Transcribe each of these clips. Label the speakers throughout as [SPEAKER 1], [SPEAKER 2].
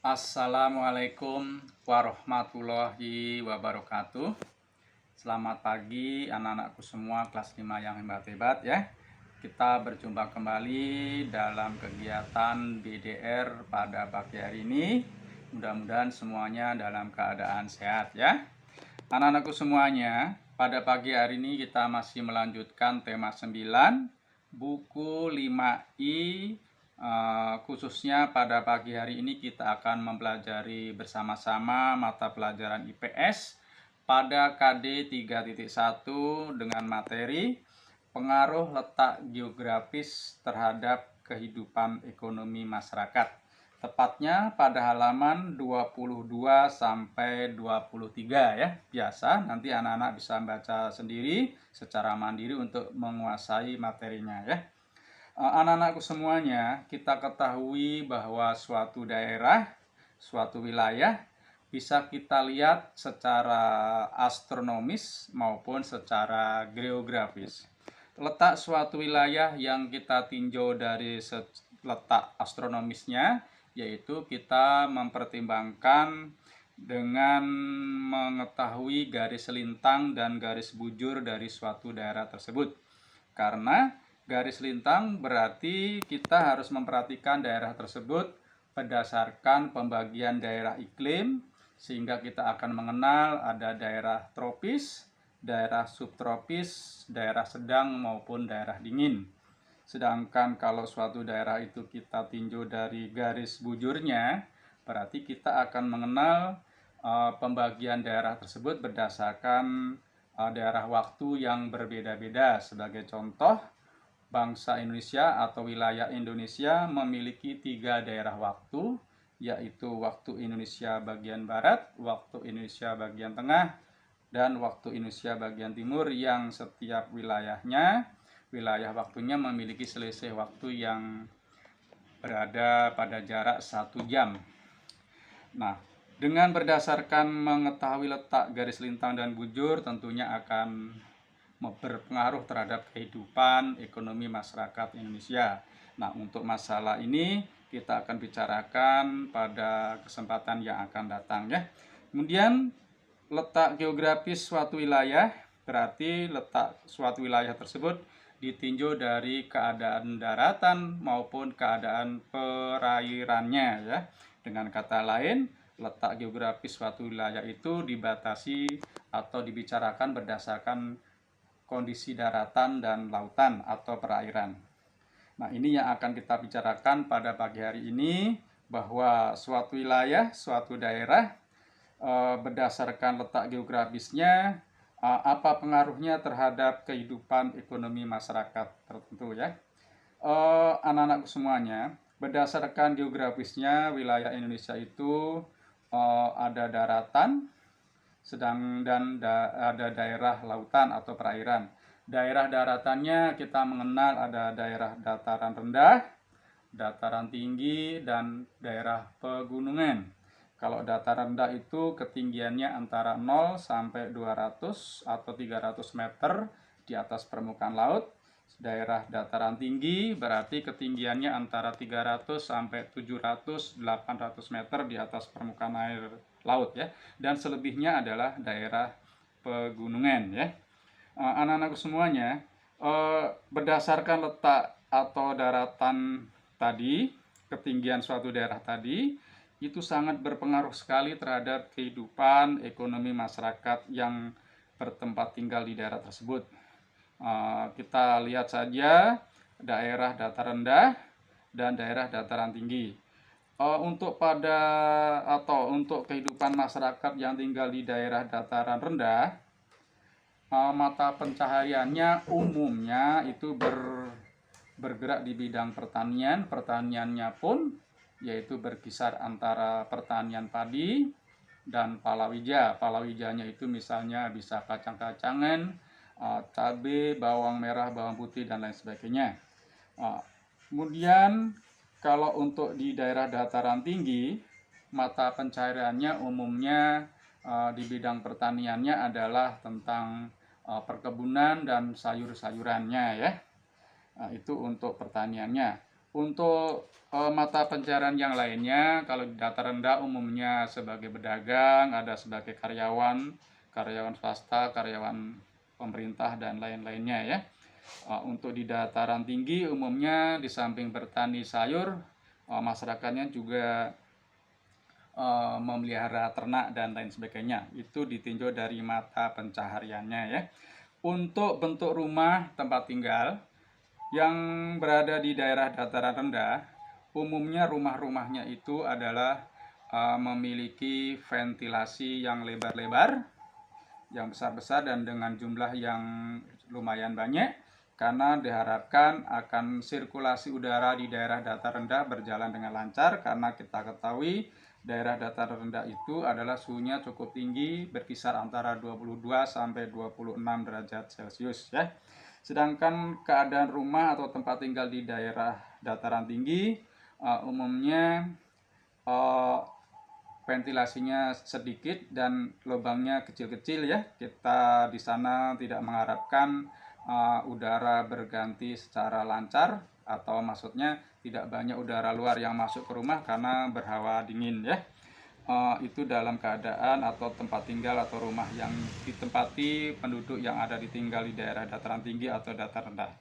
[SPEAKER 1] Assalamualaikum warahmatullahi wabarakatuh. Selamat pagi anak-anakku semua kelas 5 yang hebat-hebat ya. Kita berjumpa kembali dalam kegiatan BDR pada pagi hari ini. Mudah-mudahan semuanya dalam keadaan sehat ya. Anak-anakku semuanya, pada pagi hari ini kita masih melanjutkan tema 9, buku 5I. Khususnya pada pagi hari ini kita akan mempelajari bersama-sama mata pelajaran IPS pada KD 3.1 dengan materi pengaruh letak geografis terhadap kehidupan ekonomi masyarakat. Tepatnya pada halaman 22 sampai 23 ya. Biasa nanti anak-anak bisa baca sendiri secara mandiri untuk menguasai materinya ya. Anak-anakku semuanya, kita ketahui bahwa suatu daerah, suatu wilayah bisa kita lihat secara astronomis maupun secara geografis. Letak suatu wilayah yang kita tinjau dari letak astronomisnya, yaitu kita mempertimbangkan dengan mengetahui garis lintang dan garis bujur dari suatu daerah tersebut. Karena garis lintang berarti kita harus memperhatikan daerah tersebut berdasarkan pembagian daerah iklim, sehingga kita akan mengenal ada daerah tropis, daerah subtropis, daerah sedang maupun daerah dingin. Sedangkan kalau suatu daerah itu kita tinjau dari garis bujurnya, berarti kita akan mengenal pembagian daerah tersebut berdasarkan daerah waktu yang berbeda-beda. Sebagai contoh, bangsa Indonesia atau wilayah Indonesia memiliki 3 daerah waktu, yaitu waktu Indonesia bagian barat, waktu Indonesia bagian tengah, dan waktu Indonesia bagian timur, yang setiap wilayahnya, wilayah waktunya memiliki selisih waktu yang berada pada jarak 1 jam. Nah, dengan berdasarkan mengetahui letak garis lintang dan bujur tentunya akan berpengaruh terhadap kehidupan ekonomi masyarakat Indonesia. Nah, untuk masalah ini kita akan bicarakan pada kesempatan yang akan datang ya. Kemudian letak geografis suatu wilayah berarti letak suatu wilayah tersebut ditinjau dari keadaan daratan maupun keadaan perairannya ya. Dengan kata lain, letak geografis suatu wilayah itu dibatasi atau dibicarakan berdasarkan kondisi daratan dan lautan atau perairan. Nah, ini yang akan kita bicarakan pada pagi hari ini, bahwa suatu wilayah, suatu daerah berdasarkan letak geografisnya apa pengaruhnya terhadap kehidupan ekonomi masyarakat tertentu ya. Anak-anakku semuanya, berdasarkan geografisnya wilayah Indonesia itu ada daratan, dan ada daerah lautan atau perairan. Daerah daratannya kita mengenal ada daerah dataran rendah, dataran tinggi, dan daerah pegunungan. Kalau dataran rendah itu ketinggiannya antara 0 sampai 200 atau 300 meter di atas permukaan laut. Daerah dataran tinggi berarti ketinggiannya antara 300 sampai 700, 800 meter di atas permukaan air laut ya. Dan selebihnya adalah daerah pegunungan ya. Anak-anakku semuanya, berdasarkan letak atau daratan tadi, ketinggian suatu daerah tadi, itu sangat berpengaruh sekali terhadap kehidupan ekonomi masyarakat yang bertempat tinggal di daerah tersebut. Kita lihat saja daerah dataran rendah dan daerah dataran tinggi. Untuk kehidupan masyarakat yang tinggal di daerah dataran rendah, mata pencahariannya umumnya itu bergerak di bidang pertanian. Pertaniannya pun yaitu berkisar antara pertanian padi dan palawija. Palawijanya itu misalnya bisa kacang-kacangan, cabai, bawang merah, bawang putih, dan lain sebagainya. Kemudian kalau untuk di daerah dataran tinggi, mata pencahariannya umumnya di bidang pertaniannya adalah tentang perkebunan dan sayur-sayurannya ya. Itu untuk pertaniannya. Untuk mata pencarian yang lainnya, kalau di dataran rendah umumnya sebagai pedagang, ada sebagai karyawan, karyawan swasta, karyawan pemerintah, dan lain-lainnya ya. Untuk di dataran tinggi umumnya di samping bertani sayur, masyarakatnya juga memelihara ternak dan lain sebagainya. Itu ditinjau dari mata pencahariannya ya. Untuk bentuk rumah tempat tinggal yang berada di daerah dataran rendah, umumnya rumah-rumahnya itu adalah memiliki ventilasi yang lebar-lebar, yang besar-besar dan dengan jumlah yang lumayan banyak, karena diharapkan akan sirkulasi udara di daerah dataran rendah berjalan dengan lancar, karena kita ketahui daerah dataran rendah itu adalah suhunya cukup tinggi, berkisar antara 22 sampai 26 derajat Celcius ya. Sedangkan keadaan rumah atau tempat tinggal di daerah dataran tinggi umumnya ventilasinya sedikit dan lubangnya kecil-kecil ya. Kita di sana tidak mengharapkan udara berganti secara lancar, atau maksudnya tidak banyak udara luar yang masuk ke rumah karena berhawa dingin ya. Itu dalam keadaan atau tempat tinggal atau rumah yang ditempati penduduk yang ada ditinggal di daerah dataran tinggi atau dataran rendah.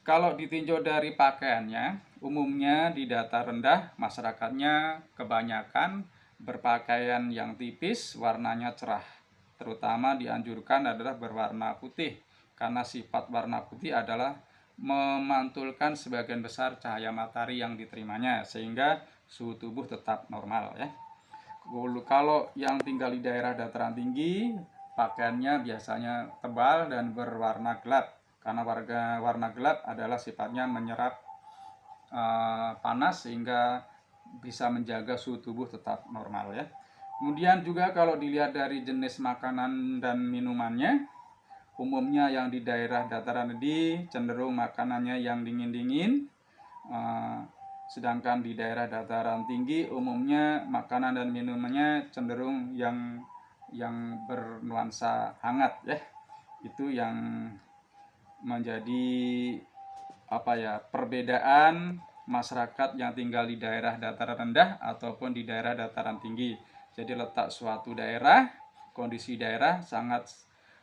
[SPEAKER 1] Kalau ditinjau dari pakaiannya, umumnya di datar rendah masyarakatnya kebanyakan berpakaian yang tipis, warnanya cerah. Terutama dianjurkan adalah berwarna putih, karena sifat warna putih adalah memantulkan sebagian besar cahaya matahari yang diterimanya, sehingga suhu tubuh tetap normal ya. Kalau yang tinggal di daerah dataran tinggi, pakaiannya biasanya tebal dan berwarna gelap, karena warna gelap adalah sifatnya menyerap panas sehingga bisa menjaga suhu tubuh tetap normal ya. Kemudian juga kalau dilihat dari jenis makanan dan minumannya, umumnya yang di daerah dataran tinggi cenderung makanannya yang dingin-dingin, sedangkan di daerah dataran tinggi umumnya makanan dan minumannya cenderung yang bernuansa hangat ya. Itu yang menjadi perbedaan masyarakat yang tinggal di daerah dataran rendah ataupun di daerah dataran tinggi. Jadi letak suatu daerah, kondisi daerah sangat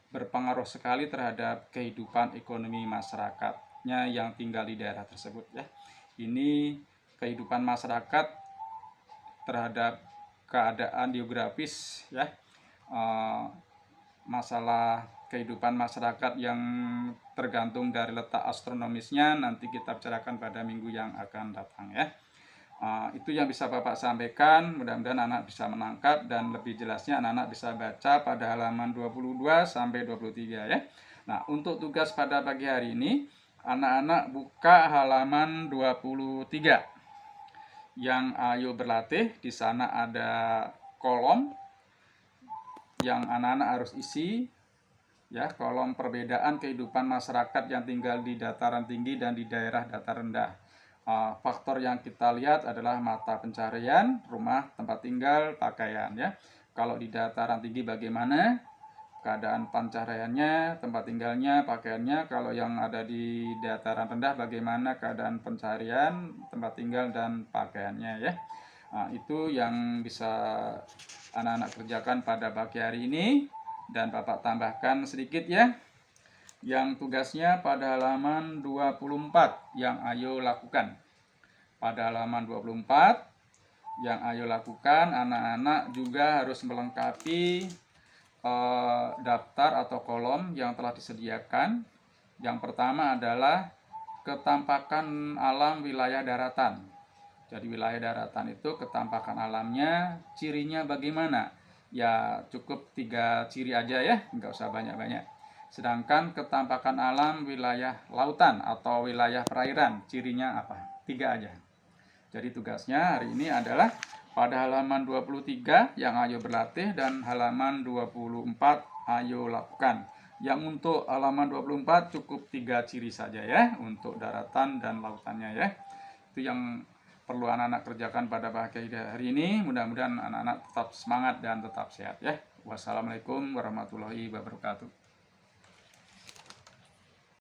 [SPEAKER 1] berpengaruh sekali terhadap kehidupan ekonomi masyarakatnya yang tinggal di daerah tersebut ya. Ini kehidupan masyarakat terhadap keadaan geografis ya, masalah kehidupan masyarakat yang tergantung dari letak astronomisnya nanti kita bicarakan pada minggu yang akan datang ya. Itu yang bisa Bapak sampaikan, mudah-mudahan anak bisa menangkap dan lebih jelasnya anak-anak bisa baca pada halaman 22 sampai 23 ya. Nah, untuk tugas pada pagi hari ini anak-anak buka halaman 23 yang ayo berlatih. Di sana ada kolom yang anak-anak harus isi ya, kolom perbedaan kehidupan masyarakat yang tinggal di dataran tinggi dan di daerah dataran rendah. Faktor yang kita lihat adalah mata pencaharian, rumah, tempat tinggal, pakaian ya. Kalau di dataran tinggi bagaimana keadaan pencahariannya, tempat tinggalnya, pakaiannya. Kalau yang ada di dataran rendah bagaimana keadaan pencaharian, tempat tinggal dan pakaiannya ya. Itu yang bisa anak-anak kerjakan pada pagi hari ini. Dan Bapak tambahkan sedikit ya, yang tugasnya pada halaman 24 yang ayo lakukan. Pada halaman 24 yang ayo lakukan, anak-anak juga harus melengkapi daftar atau kolom yang telah disediakan. Yang pertama adalah ketampakan alam wilayah daratan. Jadi wilayah daratan itu ketampakan alamnya, cirinya bagaimana? Ya cukup 3 ciri aja ya, nggak usah banyak-banyak. Sedangkan ketampakan alam wilayah lautan atau wilayah perairan, cirinya apa? 3 aja. Jadi tugasnya hari ini adalah pada halaman 23 yang ayo berlatih dan halaman 24 ayo lakukan. Yang untuk halaman 24 cukup 3 ciri saja ya, untuk daratan dan lautannya ya. Itu yang perlu anak-anak kerjakan pada pagi hari ini. Mudah-mudahan anak-anak tetap semangat dan tetap sehat ya. Wassalamualaikum warahmatullahi wabarakatuh.